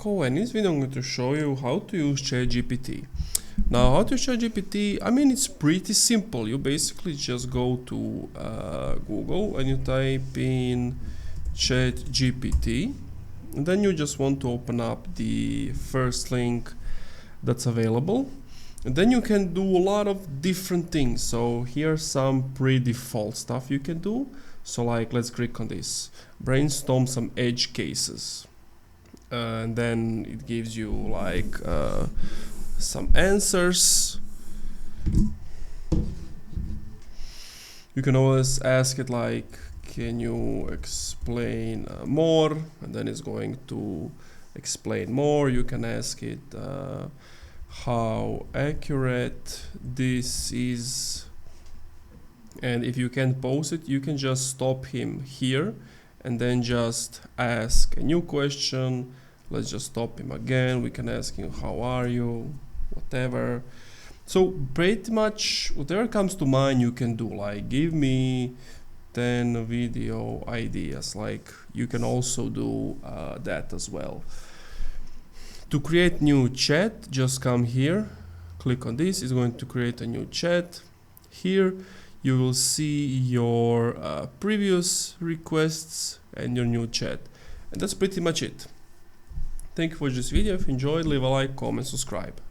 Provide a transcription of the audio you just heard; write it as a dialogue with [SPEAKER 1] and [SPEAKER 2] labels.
[SPEAKER 1] Marko, and in this video I'm going to show you how to use ChatGPT. Now, how to use ChatGPT, I mean, it's pretty simple. You basically just go to Google and you type in ChatGPT, and then you just want to open up the first link that's available. And then you can do a lot of different things. So here's some pre-default stuff you can do. So like, let's click on this, brainstorm some edge cases. And then it gives you like some answers. You can always ask it like, can you explain more? And then it's going to explain more. You can ask it how accurate this is, and if you can't pause it, you can just stop him here and then just ask a new question. Let's just stop him again. We can ask him, how are you, whatever. So pretty much whatever comes to mind you can do, like give me 10 video ideas. Like you can also do that as well. To create new chat, just come here, click on this. It's going to create a new chat. Here you will see your previous requests and your new chat. And that's pretty much it. Thank you for this video. If you enjoyed, leave a like, comment, subscribe.